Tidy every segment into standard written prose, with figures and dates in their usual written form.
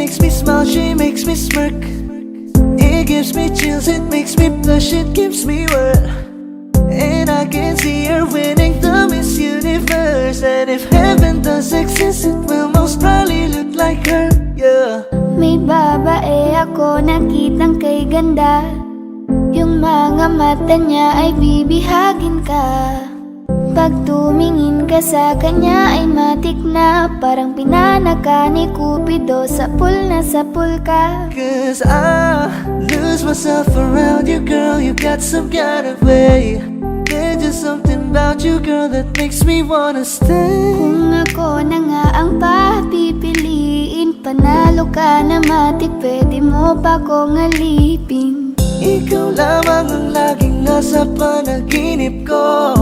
makes me smile, she makes me smirk. It gives me chills, it makes me blush, it gives me wet. And I can see her winning the Miss Universe. And if heaven does exist, it will most probably look like her, yeah. May babae ako nakitang kay ganda. Yung mga mata niya ay bibihagin ka. Pag tumingin ka sa kanya ay matik na. Parang pinanaka ni Cupido, sapul na sapul ka. Cause I lose myself around you, girl. You got some kind of way. There's just something about you, girl, that makes me wanna stay. Kung ako na nga ang papipiliin, panalo ka na matik, pwede mo pa kong alipin. Ikaw lamang ang laging nasa panaginip ko.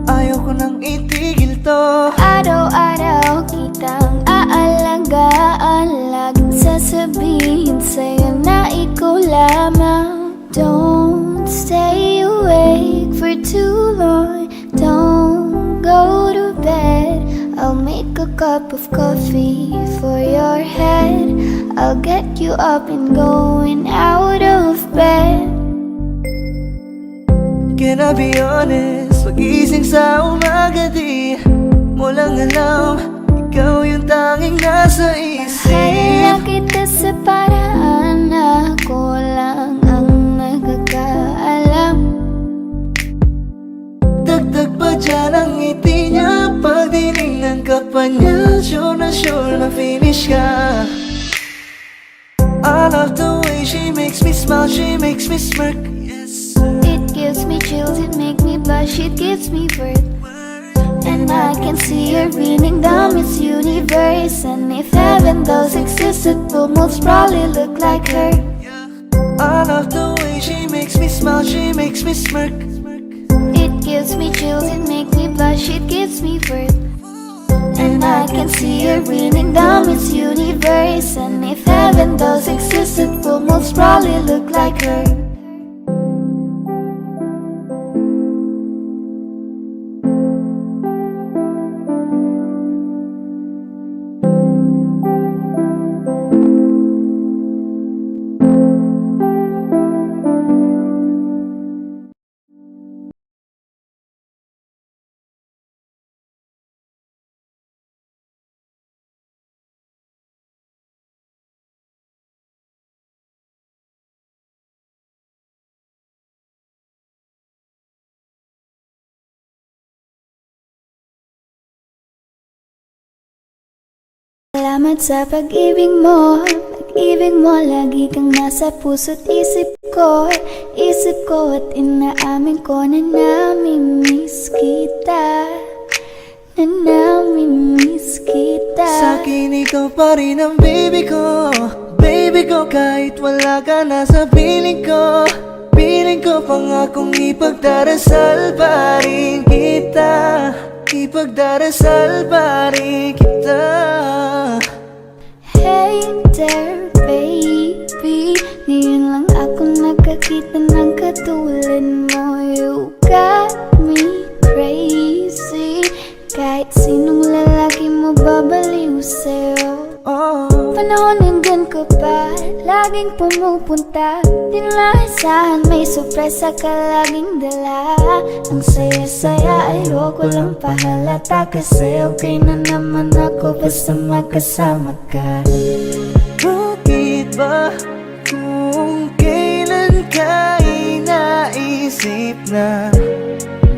Ayaw ko nang itigil to. Araw-araw kitang aalagaan, laging sasabihin sa'yo na ikaw lamang. Don't stay awake for too long, don't go to bed. I'll make a cup of coffee for your head. I'll get you up and going out of bed. Can I be honest? Pag-ising sa umaga di mo lang alam, ikaw yung tanging nasa isip. Kaya kita sa paraan na ako lang ang nagkakaalam. Dagdag pa dyan ang ngiti niya, pag dinignan ka pa niya, sure na finish ka. I love the way she makes me smile, she makes me smirk. Yes, It gives me chills, it makes me blush, it gives me worth. And I can see her winning the Miss Universe. And if heaven does exist, it will most probably look like her. I love the way she makes me smile, she makes me smirk. It gives me chills, it makes me blush, it gives me worth. And I can see her winning the Miss Universe. And if heaven does exist, it will most probably look like her. Salamat sa pag-ibig mo, pag-ibig mo lagi kang nasa puso't isip ko at inaamin ko na namimiss kita, na namimiss kita. Sa'kin ikaw pa rin ang baby ko, kahit wala ka na sa piling ko. Piling ko pangakong ipagdarasal pa rin kita, ipagdarasal pa rin kita. Hey there baby, ngayon lang ako nakakita ng katulad mo. You got me crazy, kahit sinong lalaki mo babaliw sa'yo. Panahon nandyan ka pa, laging pumupunta, di nalasahan may sorpresa ka laging dala. Ang saya-saya ayoko lang pahalata, kasi okay na naman ako basta magkasama ka. Bakit ba kung kailan ka inaisip na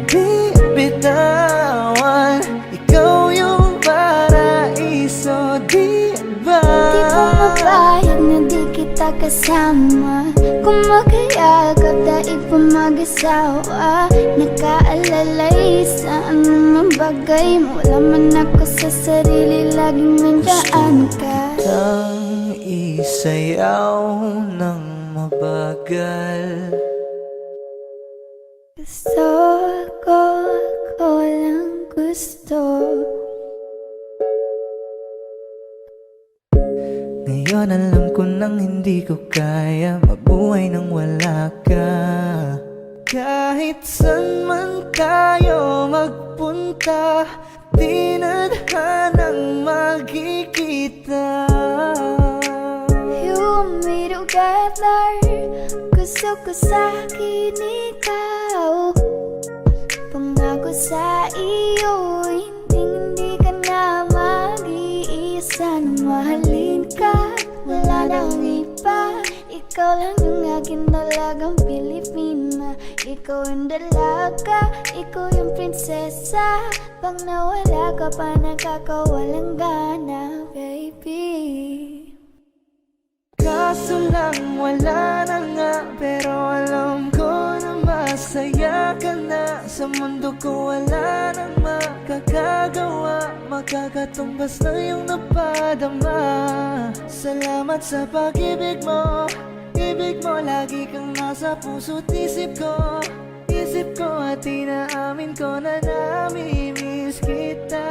di bitawan, ikaw yung paraiso, di ba? Di ko mapayag na di kita kasama, kung magkayagap daig pa mag-asawa. Nakaalalay sa anumang bagay, wala man ako sa sarili, laging nandiyan ka. Ang isayaw ng mabagal, Gusto ko, ako lang gusto. ngayon alam ko nang hindi ko kaya mabuhay nang wala ka. Kahit saan man tayo magpunta, di nadhanang magkikita. You and me together, gusto ko sa'kin ikaw. Pangako sa iyo, hindi ka na mag-iisa. Nang mahalin ka, wala nang iba. Ikaw lang yung akin talagang Pilipina. Ikaw yung dalaga, ikaw yung prinsesa. Pag nawala ka pa, nakakawalang gana, baby. Kaso lang wala na nga, pero alam ko na masaya ka na. Sa mundo ko wala nang makakagawa, makakatumbas na yung napadama. Salamat sa pag-ibig mo, ibig mo lagi kang nasa puso't isip ko. Isip ko at inaamin ko na namimiss kita,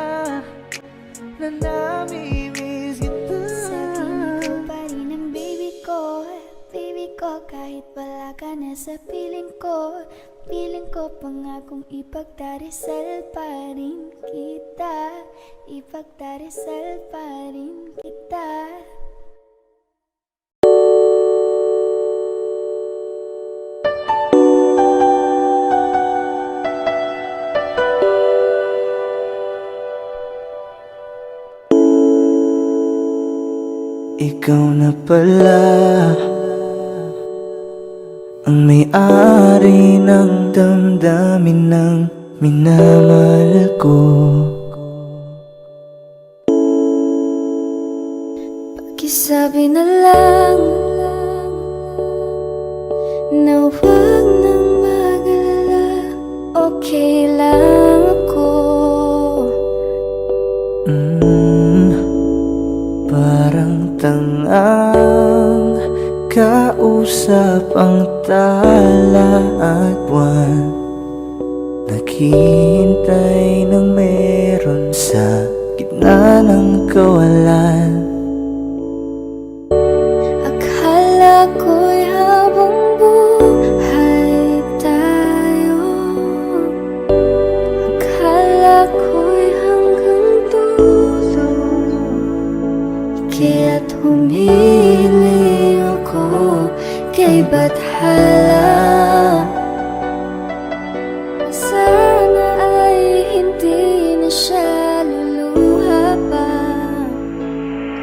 na namimiss kita. Baby ko, kahit wala ka na sa piling ko, piling ko pangakong ipagdarasal pa rin kita, ipagdarasal pa rin kita. Ikaw na pala ang may-ari ng damdamin ng minamahal ko. Pakisabi na lang na huwag nang mag-alala, okay lang ako. Parang tangang kausap ang tala at buwan, naghihintay ng meron sa gitna ng kawalan. Akala ko'y habang buhay tayo, akala ko'y hanggang dulo, kaya't humili ako kay Bathala. Sana ay hindi na siya luluha pa.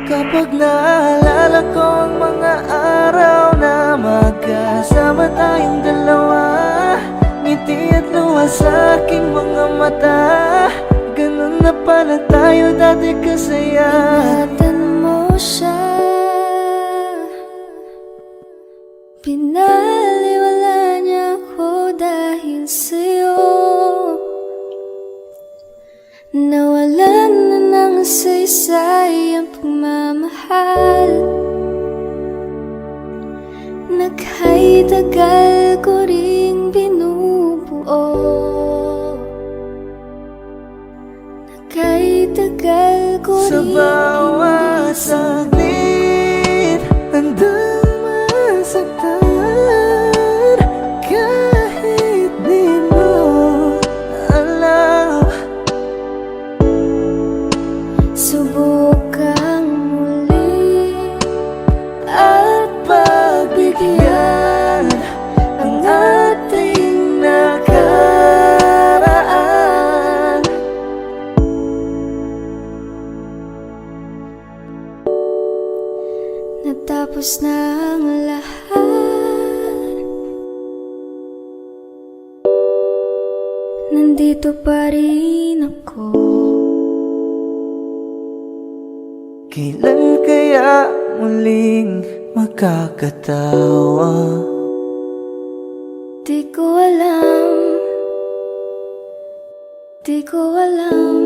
Kapag naalala ko ang mga araw na magkasama tayong dalawa, ngiti at luha sa aking mga mata, ganun na pala tayo dati kasaya. Ingatan mo siya, pinaliwala niya ako dahil sa'yo. Nawalan na ng saysay ang pagmamahal na kahit tagal ko ring binubuo, na kahit tagal ko Sa ring bawat saglit, handang masaktan, kahit di mo alam. subukang muli At pagbigyan ang ating nakaraan. natapos na ang lahat, nandito pa rin ako. Kailan kaya muling makakatawa? Di ko alam, di ko alam.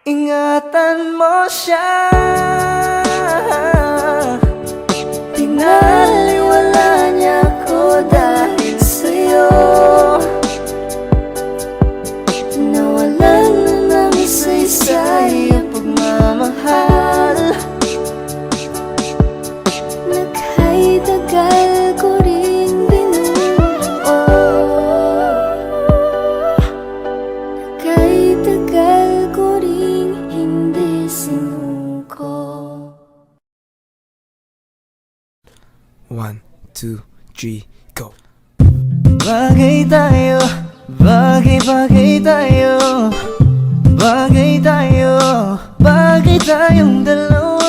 Ingatan mo siya, Pinaliwala niya ako dahil sa'yo. Nawalan na ng saysay ang pagmamahal na kahit tagal ko rin binuo. 1, 2, 3, go. Bagay tayo, bagay tayo, bagay tayo, bagay tayong dalawa.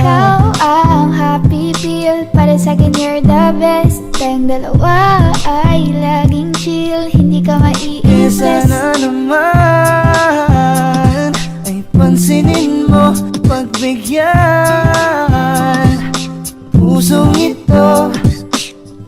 Ikaw ang happy pill, para sa'kin you're the best. Tayong dalawa ay laging chill, hindi ka Eh maiinis. sana naman ay pansinin mo, pagbigyan pusong ito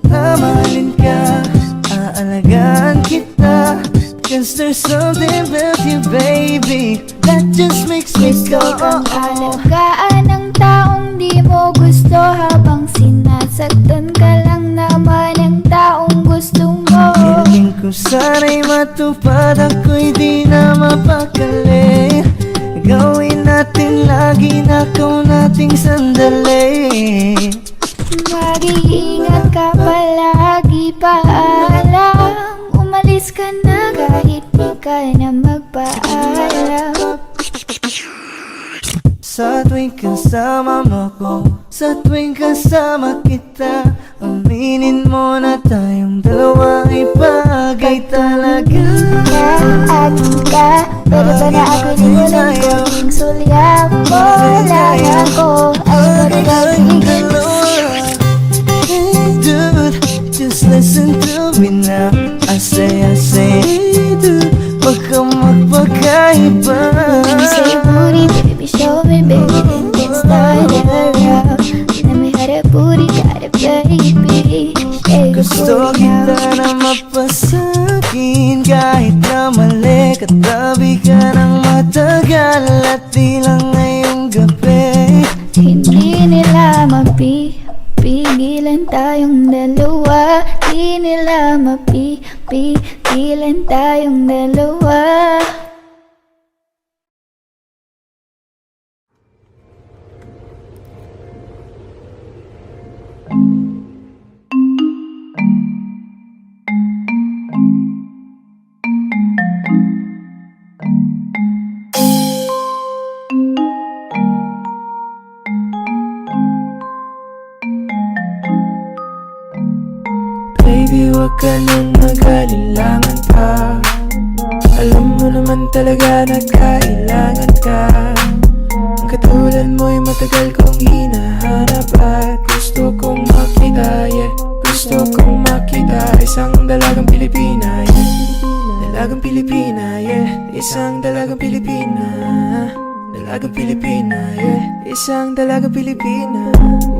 na mahalin ka, aalagaan kita. 'Cause there's something about you baby that just makes me go Gusto kang alagaan ng taong di mo gusto, habang sinasaktan ka lang naman ng taong gusto mo. Hiling ko sana'y matupad, ako'y di na mapakali. Gawin natin lagi na ikaw nating sandali. Mag-iingat ka palagi, paalam. Umalis ka na kahit di ka na magpaalam. Sa tuwing kasama mo ko, sa tuwing kasama kita, aminin mo na tayong dalawa ay bagay talaga. Akin ka, pwede ba na ako nilulan ko? Yung sulyap mo lang ako ay magagawin. Dude, just listen to me now. I say, hey dude, wag kang magpakaiba. Say booty, baby, show me, baby, then let's start around. Let me have that booty, got it, baby. Shake your Gusto booty kita now. na mapasakin, kahit na mali. Katabi ka ng matagal at di lang ngayong gabi. Hindi nila mapipigilan tayong dalawa. Di nila mapipigilan tayong dalawa. Baby, wag ka nang mag-alilangan pa. Alam mo naman talaga na kailangan ka. Ang katulad mo'y matagal kong hinahanap, at gusto kong makita, yeah. Gusto kong makita isang dalagang Pilipina, yeah. Dalagang Pilipina, yeah. Isang dalagang Pilipina. Dalagang Pilipina, yeah. Isang dalagang Pilipina.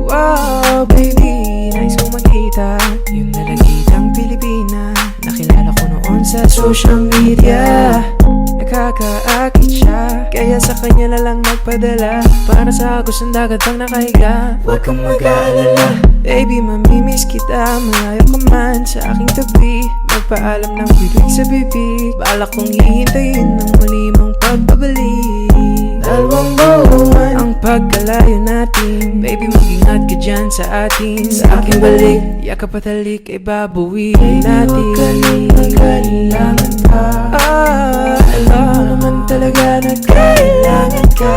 Wow, baby, nais kong makita yung dalagitang Pilipina. Nakilala ko noon sa social media. Nakakaakit siya, kaya sa kanya na lang nagpadala. Para sa agos ng dagat ang nakahiga. Huwag kang mag-aalala, baby, mamimiss kita. Malayo ka man sa aking tabi, magpaalam ng bibig sa bibig. Balak kong hihintayin ng muli mong pagbabalik. Dalawang buwan ang pagkalayo natin, baby, mag-ingat ka dyan sa atin. Sa aking balik, yakap at halik ay babawiin natin. Huwag ka nang mag-alilangan pa. Alam mo naman talaga na kailangan ka.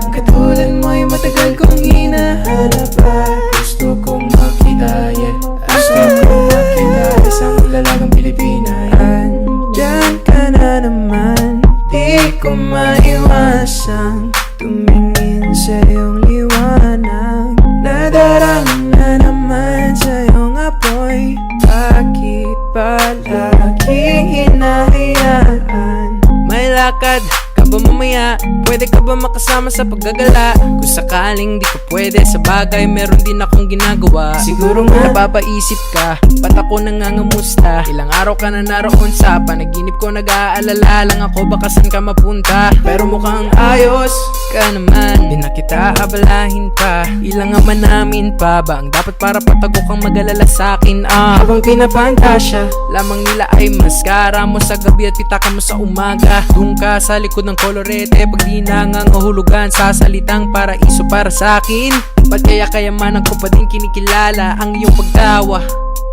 Ang katulad mo'y matagal kong hinahanap, at gusto kong makita, yeah. Gusto kong makita isang lalagang Pilipina, yeah. Andyan ka na naman, di ko maiwasang tumingin sa iyong liwanag. Nadarama na naman sa iyong apoy. Bakit palaging hinahayaan? May lakad ka ba mamaya? Pwede ka ba makasama sa paggagala? Kung sakaling di ka pwede sa bagay, meron din akong ginagawa. Siguro nga napapaisip ka, ba't ako nangangamusta? Ilang araw ka na naroon sa panaginip ko, nag-aalala lang ako baka saan ka mapunta. Pero mukhang ayos ka naman, di na kita abalahin pa. Ilang naman namin pa ba ang dapat para patago kang mag-alala sa'kin? Habang pinapantasya lamang nila ay mascara mo sa gabi at pitaka mo sa umaga. Doon ka sa likod ng kolorete, pag di nangangahulugan sa salitang paraiso para sa'kin. Ba't kaya kayamanan ko pa din kinikilala ang iyong pagtawa?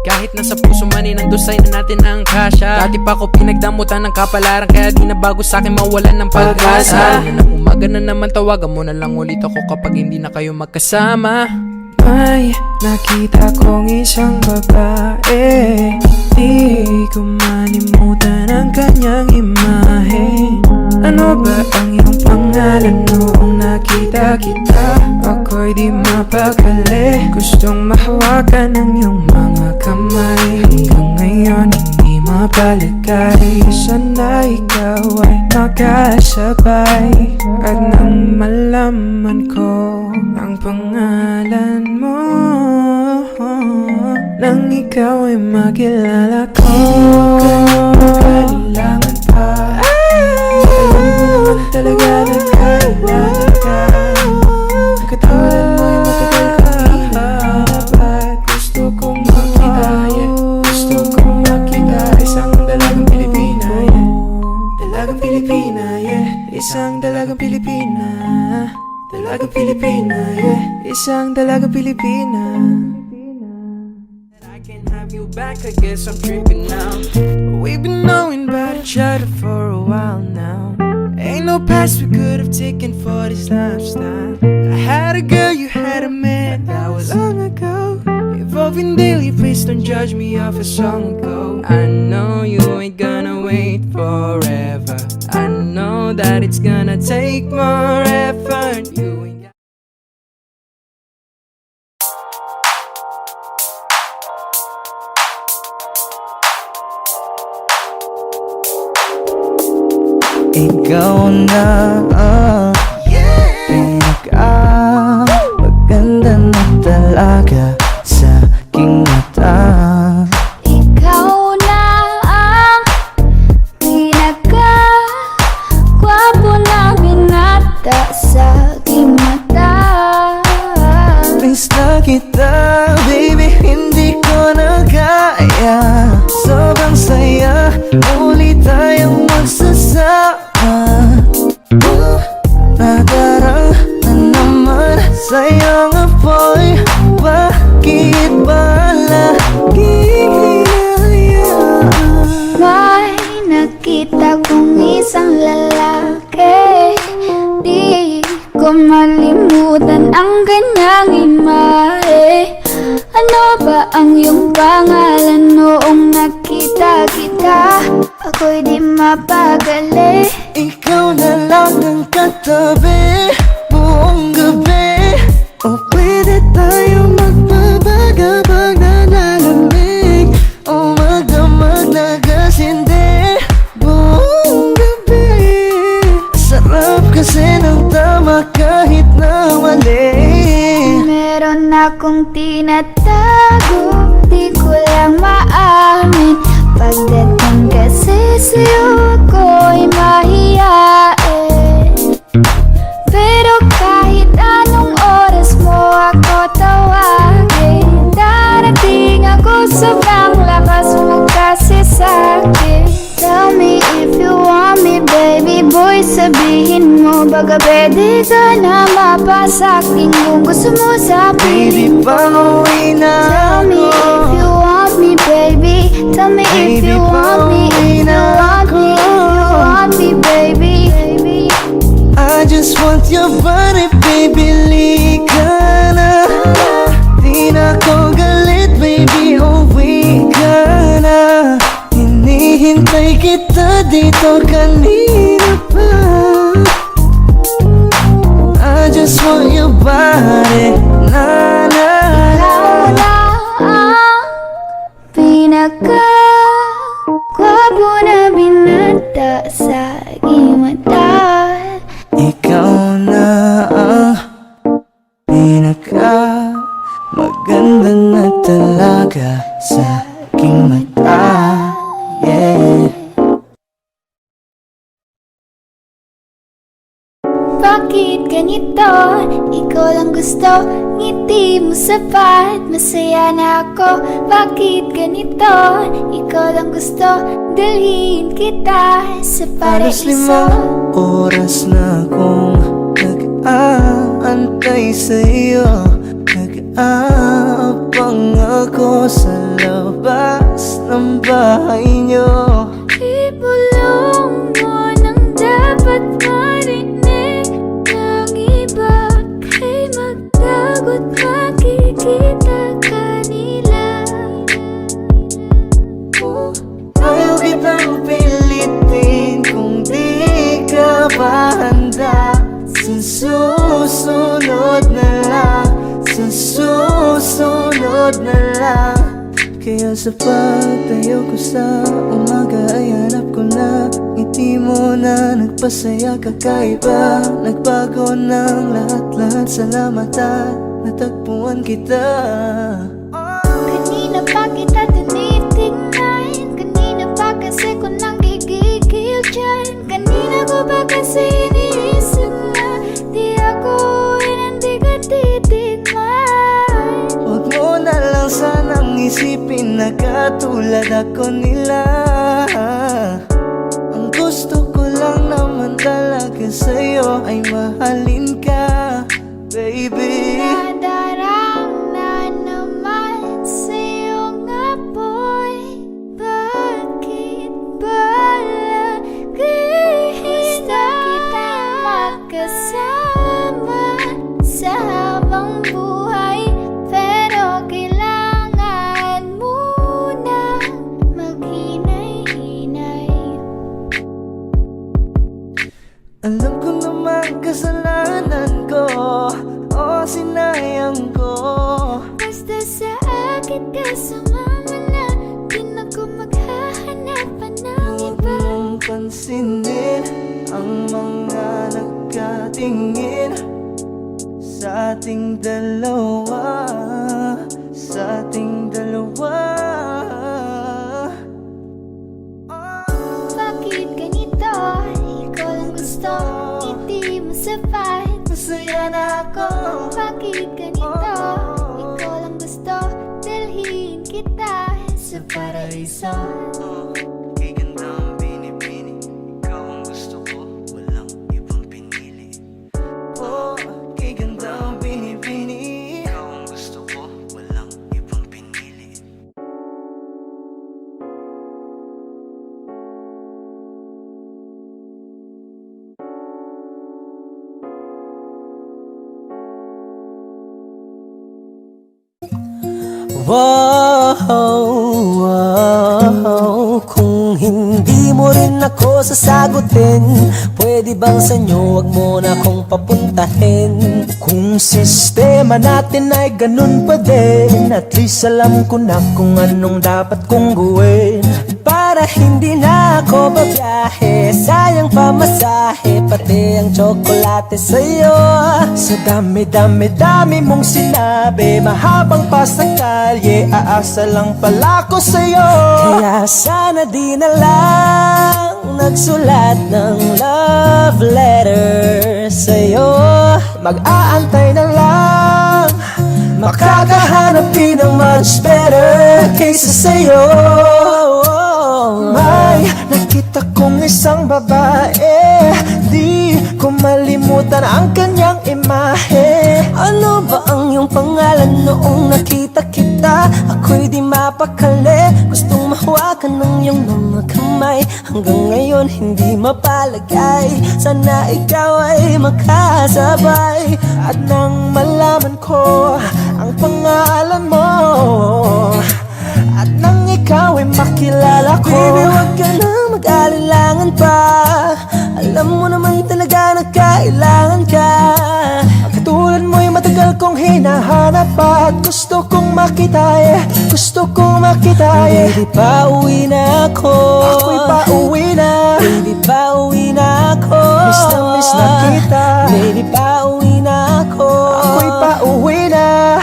Kahit nasa puso man eh, nandusay na natin ang kasya. Dati pa ko pinagdamutan ng kapalaran, kaya di na bago sa'kin mawalan ng pag-asa. Ng umaga na naman, tawagan mo na lang ulit ako kapag hindi na kayo magkasama. May nakita kong isang babae, di ko malimutan ang kanyang imahe. Ano ba ang iyong pangalan noong nakita kita? Ako'y di mapakali, gustong mahawakan ang iyong mga kamay. Hanggang ngayon hindi mapaligay, sana ikaw ay makasabay. At nang malaman ko ang pangalan mo, nang ikaw ay makilala ko, kailangan pa. Alam mo naman talaga na kailangan ka. Ang katulad mo'y matagal kong hinahanap, at gusto kong makita, yeah. Gusto kong makita isang dalagang Pilipina, yeah. Dalagang Pilipina, yeah. Isang dalagang Pilipina. Dalagang Pilipina, yeah. Isang dalagang Pilipina. I can't have you back, I guess I'm tripping now. We've been knowing about each other for a while now. Ain't no past we could have taken for this lifestyle. I had a girl, you had a man, that was long ago. Evolving daily, please don't judge me off a song ago. I know you ain't gonna wait forever. I know that it's gonna take more effort. You ain't got Ikaw na maganda na talaga sa aking mata. Ikaw na ang pinaka-gwapo na binata sa aking mata. Miss na kita, baby, hindi ko na kaya. Sobrang saya, muli tayong magsasama. Nadarang na naman sa'yo nga boy. Bakit ba laging hinahayaan? May nakita kong isang lalaki, di ko malimutan ang kanyang imahe. Ano ba ang iyong pangalan noong nakita kita? Ako'y di mapagali. Ikaw na lang ang katabi buong gabi. O pwede tayo magpabagabag na lalamig, o magdamag na gasindi buong gabi. Sarap kasi ng tama kahit na mali. Meron akong tinatago, di ko lang maamin. Pagdating kasi sa'yo ako'y mahiyain. Pero kahit anong oras mo ako tawagin, darating ako, sobrang lakas mo kasi sa'kin. Tell me if you want me, baby boy, sabihin mo. Baga pwede ka na mapasakin kung gusto mo sa Baby, piling ko. pauwi na Tell me if you want me, baby. Tell me if Baby, you want me, pauwi if you na want me, if you want me, baby. I just want your body, baby, lika na. Di na ko galit, baby, uwi ka na. Hinihintay kita dito kanina pa. I just want your body, na na na. Ikaw na ang pinaka-gwapo na binata sa aking mata. Ikaw na ang maganda na talaga sa aking mata. Yeah. Bakit ganito? Ikaw lang gusto, ngiti mo sapat, masaya na ako. Bakit ganito? Ikaw lang gusto, dalhin kita sa Halos 5 paraiso. oras na akong nag-aantay sa'yo. Nag-aabang ako sa labas ng bahay niyo. Ibulong mo nang dapat marinig ng iba, kay magdagot makikita. susunod na lang, sa susunod na lang. Kaya sa pagtayo ko sa umaga ay hanap ko na ngiti mo na nagpasaya kakaiba. Nagbago ng lahat-lahat, salamat at natagpuan kita. Kanina pa kita tinitingnan, kanina pa kasi ko nang gigigil dyan. Kanina ko pa kasi iniisip na di ako hindi ka titignan. Huwag mo na lang sanang isipin na katulad ako nila. Ang gusto ko lang naman talaga sa'yo ay mahalin ka, baby. Nadarang na naman sa'yo nga boy, bakit ba lagi gusto kita magkasama sa habang buhay? Pero kailangan muna maghinay-hinay. Alam ko naman kasalanan ko, o sinayang ko. Basta sa akin ka sumama na, di na ko maghahanap pa ng Huwag iba. mong pansinin ang mga nagkatingin sa ating dalawa, sa ating dalawa. Bakit ganito? Ikaw lang gusto, hindi mo sapat. Masaya na ako. Bakit ganito? Ikaw lang gusto, dalhin kita sa paraiso. Kay ganda ang binibini, ikaw ang gusto ko, walang ibang pinili. Oh, kay ganda ang binibini, ikaw ang gusto ko, walang ibang pinili. Wow, kung hindi mo rin ako sasagutin, pwede bang sanyo wag mo na akong papuntahin? Kung sistema natin ay ganun pa din, at least alam ko na kung anong dapat kong gawin. Para hindi na ako babiyahe, sayang pamasahe, pati ang tsokolate sa'yo. Sa dami-dami-dami mong sinabi, mahabang pa sa kalye, aasa lang pala ko sa'yo. Kaya sana di na lang nagsulat ng love letter sa'yo. Mag-aantay na lang, makakahanap din ng much better kaysa sa'yo. May nakita kong isang babae, di ko malimutan ang kanyang imahe. Ano ba ang iyong pangalan noong nakita kita? Ako'y di mapakali, gustong mahawakan ng iyong mga kamay. Hanggang ngayon hindi mapalagay, sana ikaw ay makasabay. At nang malaman ko ang pangalan mo, at nang ikaw ay makilala ko, baby, huwag ka na mag-alilangan pa. Alam mo naman talaga na kailangan ka. Ang katulad mo'y matagal kong hinahanap, at gusto kong makita, gusto kong makita. Baby, pauwi na ako, ako'y pauwi na. Baby, pauwi na ako, miss na kita. Baby, pauwi na ako, ako'y pauwi na.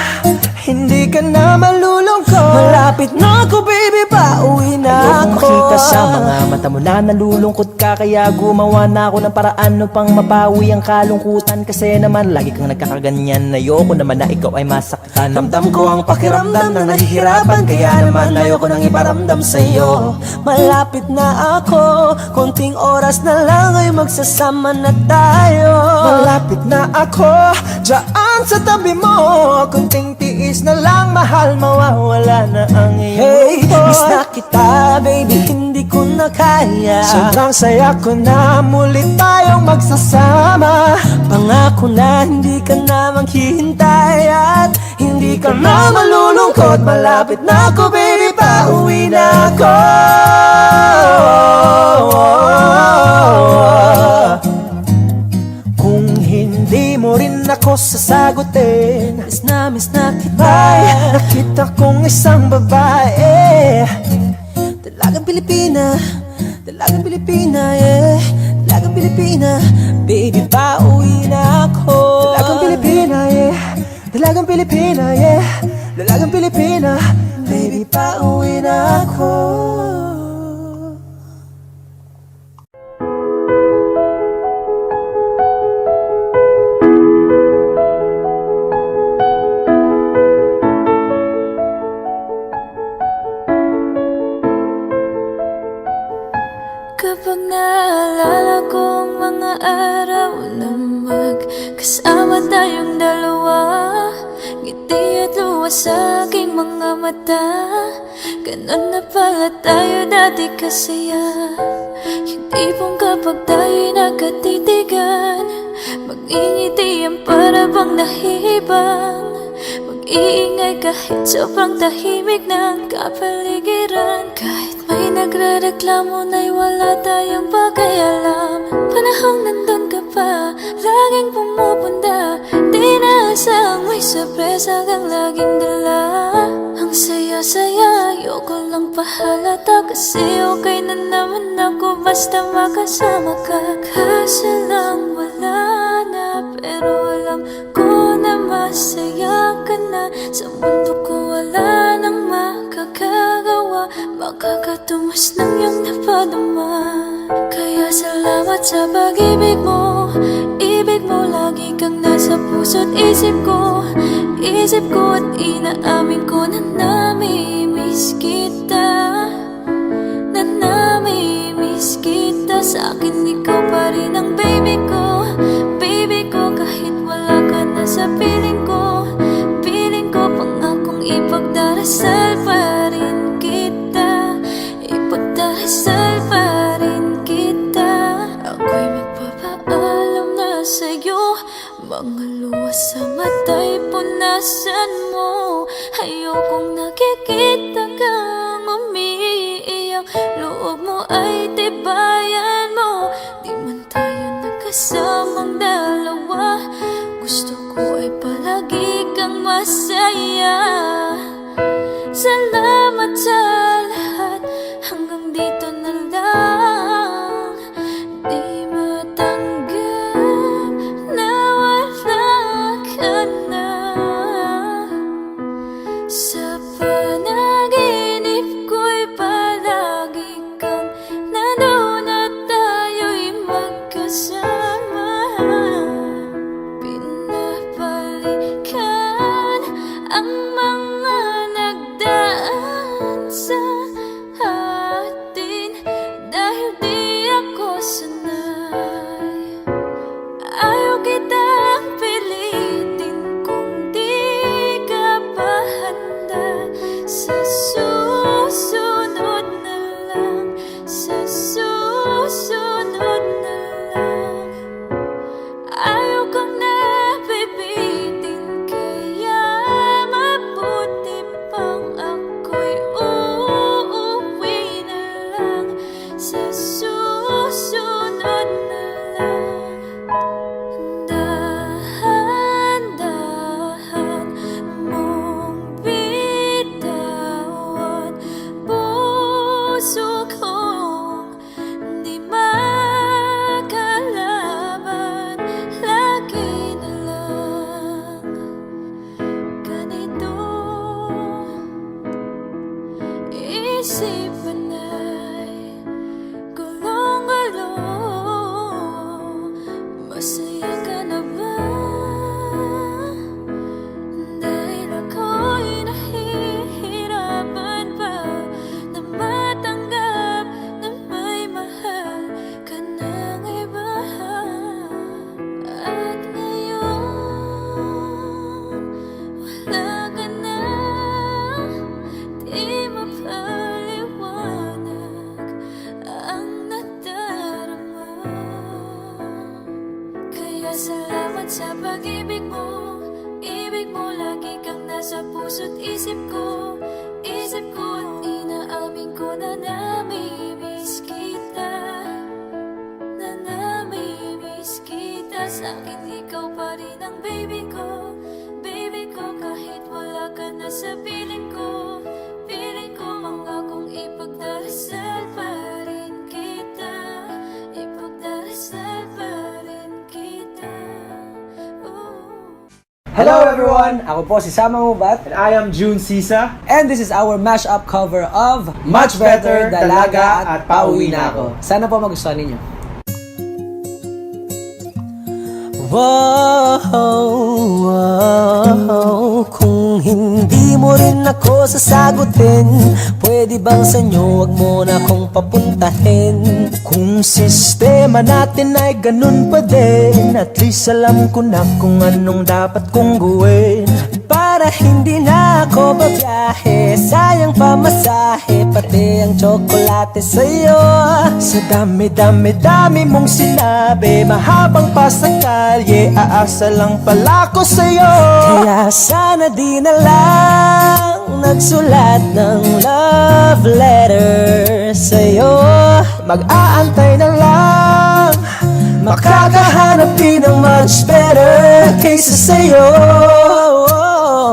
Hindi ka na malulungkot, malapit na ako, baby, pauwi na ako. Makita sa mga mata mo na nalulungkot ka, kaya gumawa na ako ng paraan upang mapawi ang kalungkutan. Kasi naman lagi kang nagkakaganyan, ayoko naman na ikaw ay masaktan. Ramdam ko ang pakiramdam na nahihirapan, kaya naman ayoko nang iparamdam sa'yo. Malapit na ako, konting oras na lang ay magsasama na tayo. Malapit na ako, dyan sa tabi mo, konting tiis na lang, mahal, mawawala na ang iyong miss na kita, baby, hindi ko na kaya. Sobrang saya ko na muli tayong magsasama. Pangako na hindi ka na maghihintay, at hindi ka na malulungkot. Malapit na ako, baby, pauwi na ako. Kung hindi mo rin ako ako sasagutin. Miss na kita. Ay, nakita kong isang babae, dalagang Pilipina, dalagang Pilipina, yeah. Dalagang Pilipina, baby pauwi na ako. Dalagang Pilipina, yeah. Dalagang Pilipina, yeah. Dalagang Pilipina, baby pauwi na ako. Kapag naalala ko ang mga araw na magkasama tayong dalawa, ngiti at luha sa aking mga mata. Ganon na pala tayo dati kasaya. Yung tipong kapag tayo'y nagkatitigan, mag-ingitian para bang nahihibang, mag-iingay kahit sobrang tahimik ng kapaligiran. Kahit may nagrereklamo na'y wala tayong pakialam. Panahong nandun ka pa, laging pumupunta, di naasang may sorpresa kang laging dala. Ang saya-saya, ayoko lang pahalata, kasi okay na naman ako basta makasama ka. Kaso lang wala na, pero alam ko na masaya ka na. Sa mundo ko wala nang makakagawa, makakatumas ng iyong napadama. Kaya salamat sa pag-ibig mo, ibig mo lagi kang nasa puso't isip ko. Isip ko at inaamin ko na namimiss kita, na namimiss kita. Sa akin ikaw pa rin ang baby ko, baby ko. Kahit wala ka na sa piling ko, piling ko pangakong ipagdarasal pa rin kita, ipagdarasal pa rin kita. Ako'y magpapaalam na sa'yo, mga luha sa mata'y punasan mo. Ayokong nakikita kang umiiyak, loob mo ay tibayan mo. Di man tayo nagkasamang dalawa, gusto ko ay palagi kang masaya. Salamat sa lahat, hanggang dito na lang. Di matanggap na wala ka na. Sa panaginip ko'y palagi kang nandun at tayo'y magkasama. Pinabalikan ang mga nagdaan sa atin, dahil di ako sanay. Ayaw kitang pilitin kung di ka pa handa. Sa susunod na lang, sa susunod na lang. Ayaw kang nabibitin, kaya mabuti pang ako'y uuwi na lang. Sa susunod na lang. Dahan-dahan mong bitawan, puso kong di makalaban. Lagi na lang ganito, isipan ay gulong-gulong. Masaya ka na ba? Dahil ako'y nahihirapan pa na matanggap na may mahal ka ng iba. At ngayon wala ka na, di mapaliwanag ang nadarama. Kaya salamat sa pag-ibig mo, ibig mo lagi kang nasa puso't isip ko. Isip ko at inaamin ko na namimiss kita, na namimiss kita. Sa akin ikaw pa rin ang baby ko. Hello everyone! Ako po si Sama Mubat. And I am June Sisa. And this is our mashup cover of Much Better, Dalaga at Pauwi Na Ako. Sana po magustuhan ninyo. Wow, kung hindi mo rin ako sasagutin, pwede bang sa inyo wag mo na akong papuntahin? Kung sistema natin ay ganun pa din, at least alam ko na kung anong dapat kong gawin. Para hindi na ako babiyahe, sayang pamasahe, pati ang tsokolate sa'yo. Sa dami-dami-dami mong sinabi, mahabang pa sa kalye, aasa lang pala ko sa'yo. Kaya sana di na lang nagsulat ng love letter sa'yo. Mag-aantay na lang, makakahanap din ng much better kaysa sa'yo.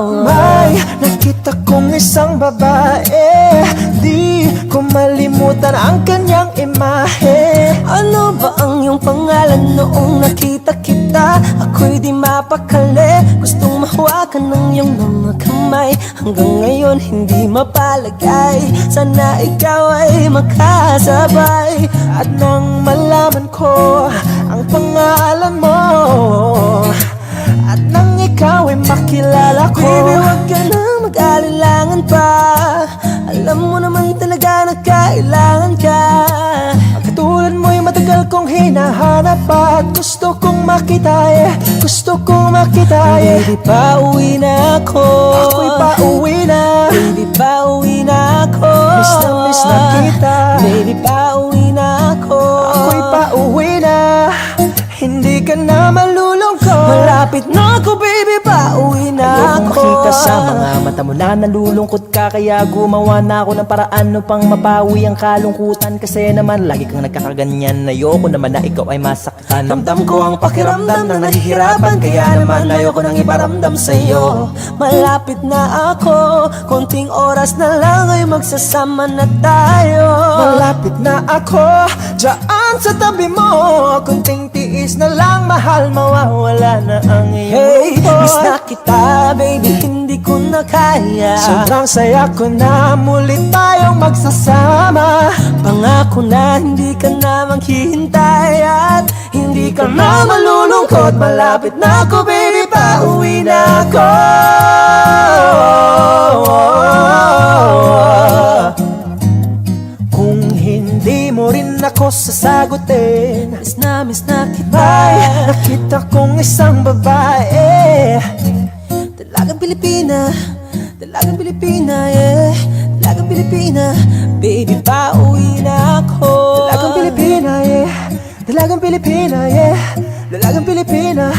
May nakita kong isang babae, di ko malimutan ang kanyang imahe. Ano ba ang iyong pangalan noong nakita kita? Ako'y di mapakali, gustong mahawakan ng iyong mga kamay. Hanggang ngayon hindi mapalagay, sana ikaw ay makasabay. At nang malaman ko ang pangalan mo, at nang ikaw ay makilala ko, baby, wag ka nang mag-alinlangan pa. Alam mo naman talaga na kailangan ka. Ang katulad mo'y matagal kong hinahanap, at gusto kong makita, gusto kong makita. Baby, pauwi na ako. Ako'y pauwi na. Baby, pauwi na ako. Miss na kita. Baby, pauwi na ako. Ako'y pauwi na. Hindi ka na malulungkot. Malapit na ako, baby, pauwi na ako. Ayokong makita sa mga mata mo na nalulungkot ka, kaya gumawa na ako ng paraan upang mapawi ang kalungkutan. Kasi naman lagi kang nagkakaganyan, ayoko naman na ikaw ay masaktan. Ramdam ko ang pakiramdam ng nahihirapan, kaya naman ayoko nang iparamdam sa'yo. Malapit na ako, konting oras na lang ay magsasama na tayo. Malapit na ako, dyan sa tabi mo, konting tiis na lang, mahal, mawawala na ang iyong miss na kita, baby, hindi ko na kaya. Sobrang saya ko na muli tayong magsasama. Pangako na hindi ka na maghihintay, at hindi ka na malulungkot. Malapit na ako, baby, pauwi na ako. Kung hindi mo rin ako sasagutin, miss na kita. Ay, nakita kong isang babae, dalagang Pilipina, dalagang Pilipina, yeah. Dalagang Pilipina, baby, pauwi na ako. Dalagang Pilipina, yeah. Dalagang Pilipina, yeah. Dalagang Pilipina,